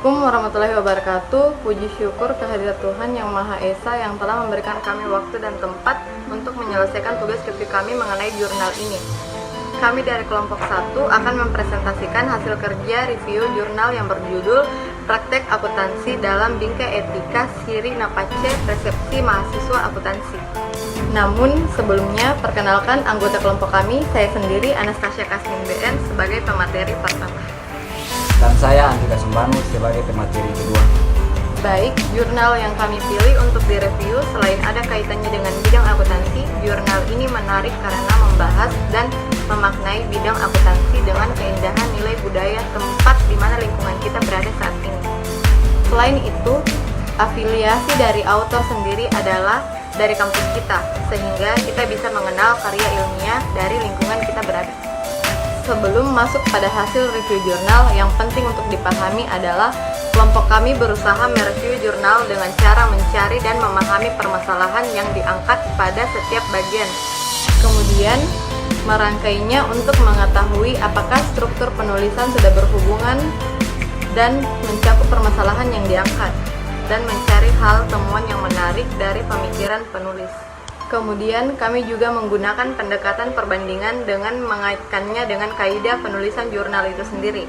Assalamualaikum warahmatullahi wabarakatuh. Puji syukur kehadirat Tuhan Yang Maha Esa yang telah memberikan kami waktu dan tempat untuk menyelesaikan tugas skripsi kami mengenai jurnal ini. Kami dari kelompok 1 akan mempresentasikan hasil kerja review jurnal yang berjudul Praktek Akuntansi dalam Bingkai Etika Siri Napace Persepsi Mahasiswa Akuntansi. Namun sebelumnya, perkenalkan anggota kelompok kami, saya sendiri Anastasia Kasmin BN sebagai pemateri pertama. Dan saya Andika Sumbanu sebagai pemateri kedua. Baik, jurnal yang kami pilih untuk direview selain ada kaitannya dengan bidang akuntansi, jurnal ini menarik karena membahas dan memaknai bidang akuntansi dengan keindahan nilai budaya tempat di mana lingkungan kita berada saat ini. Selain itu, afiliasi dari autor sendiri adalah dari kampus kita, sehingga kita bisa mengenal karya ilmiah dari lingkungan kita berada. Sebelum masuk pada hasil review jurnal, yang penting untuk dipahami adalah kelompok kami berusaha mereview jurnal dengan cara mencari dan memahami permasalahan yang diangkat pada setiap bagian. Kemudian, merangkainya untuk mengetahui apakah struktur penulisan sudah berhubungan dan mencakup permasalahan yang diangkat, dan mencari hal temuan yang menarik dari pemikiran penulis. Kemudian kami juga menggunakan pendekatan perbandingan dengan mengaitkannya dengan kaidah penulisan jurnal itu sendiri.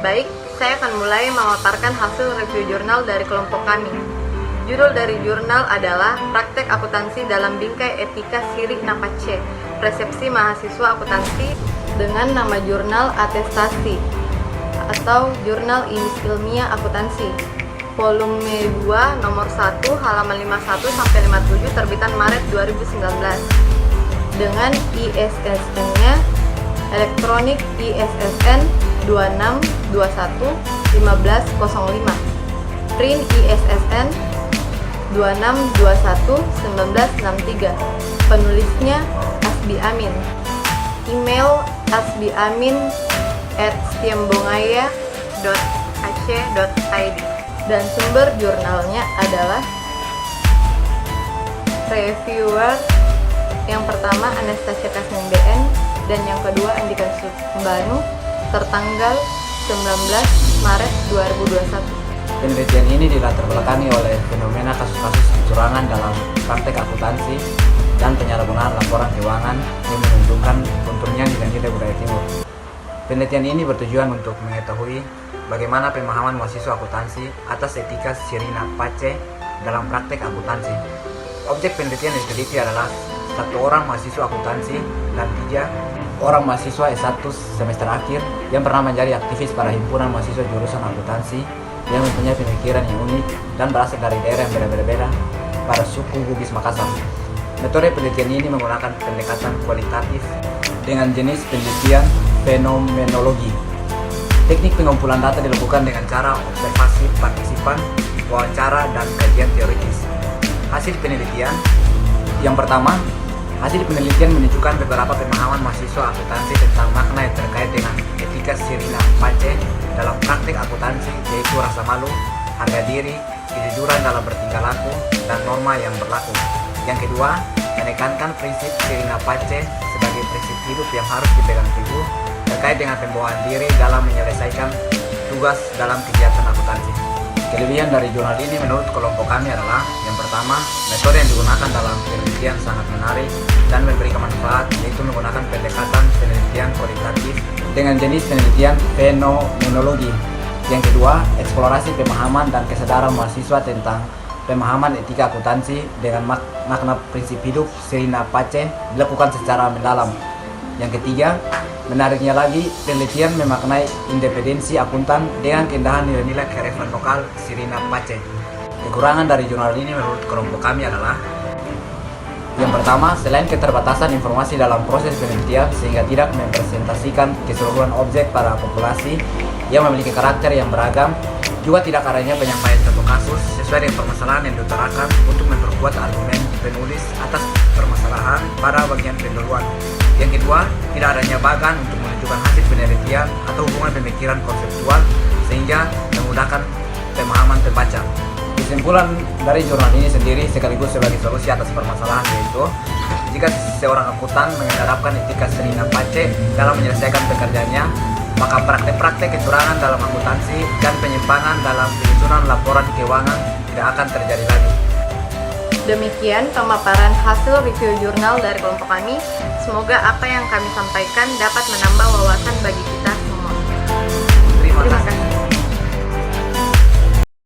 Baik, saya akan mulai memaparkan hasil review jurnal dari kelompok kami. Judul dari jurnal adalah Praktek Akuntansi dalam Bingkai Etika Siri Napace Persepsi Mahasiswa Akuntansi dengan nama jurnal Atestasi atau Jurnal Ilmiah Akuntansi. Volume 2 nomor 1 halaman 51-57 terbitan Maret 2019 dengan ISSN-nya elektronik ISSN 26211505, print ISSN 26211963, penulisnya Asbi Amin, email asbiamin@stiembongaya.ac.id, dan sumber jurnalnya adalah reviewer yang pertama Anastasia Kasmin BN dan yang kedua Andika Sumbanu tertanggal 19 Maret 2021. Penelitian ini dilatar belakangi oleh fenomena kasus-kasus kecurangan dalam praktek akuntansi dan penyalahgunaan laporan keuangan yang menunjukkan lunturnya nilai-nilai budaya timur. Penelitian ini bertujuan untuk mengetahui bagaimana pemahaman mahasiswa akuntansi atas etika Siri Napace dalam praktek akuntansi. Objek penelitian yang diteliti adalah 1 orang mahasiswa akuntansi dan 3 orang mahasiswa S1 semester akhir yang pernah menjadi aktivis pada himpunan mahasiswa jurusan akuntansi yang mempunyai pemikiran yang unik dan berasal dari daerah yang berbeda-beda pada suku Bugis Makassar. Metode penelitian ini menggunakan pendekatan kualitatif dengan jenis penelitian fenomenologi. Teknik pengumpulan data dilakukan dengan cara observasi partisipan, wawancara, dan kajian teoritis. Hasil penelitian yang pertama, hasil penelitian menunjukkan beberapa pemahaman mahasiswa akuntansi tentang makna yang terkait dengan etika Siri Napace dalam praktik akuntansi, yaitu rasa malu, harga diri, kejujuran dalam bertingkah laku, dan norma yang berlaku. Yang kedua, menekankan prinsip Siri Napace sebagai prinsip hidup yang harus dipegang teguh terkait dengan pembawaan diri dalam menyelesaikan tugas dalam kegiatan akuntansi. Kelebihan dari jurnal ini menurut kelompok kami adalah yang pertama, metode yang digunakan dalam penelitian sangat menarik dan memberikan manfaat, yaitu menggunakan pendekatan penelitian kualitatif dengan jenis penelitian fenomenologi. Yang kedua, eksplorasi pemahaman dan kesadaran mahasiswa tentang pemahaman etika akuntansi dengan makna prinsip hidup Siri Napace dilakukan secara mendalam. Yang ketiga, menariknya lagi, penelitian memaknai independensi akuntan dengan keindahan nilai-nilai kearifan lokal Siri Napace. Kekurangan dari jurnal ini menurut kelompok kami adalah yang pertama, selain keterbatasan informasi dalam proses penelitian sehingga tidak mempresentasikan keseluruhan objek pada populasi yang memiliki karakter yang beragam, juga tidak adanya penyampaian contoh kasus sesuai dengan permasalahan yang diutarakan untuk memperkuat argumen penulis atas permasalahan pada bagian pendahuluan. Yang kedua, tidak adanya bagan untuk menunjukkan hasil penelitian atau hubungan pemikiran konseptual sehingga memudahkan pemahaman pembaca. Kesimpulan dari jurnal ini sendiri sekaligus sebagai solusi atas permasalahan, yaitu jika seorang akuntan menerapkan etika Siri Napace dalam menyelesaikan pekerjaannya, maka praktek-praktek kecurangan dalam akuntansi dan penyimpangan dalam penyusunan laporan keuangan tidak akan terjadi lagi. Demikian pemaparan hasil review jurnal dari kelompok kami. Semoga apa yang kami sampaikan dapat menambah wawasan bagi kita semua. Terima Terima kasih. kasih.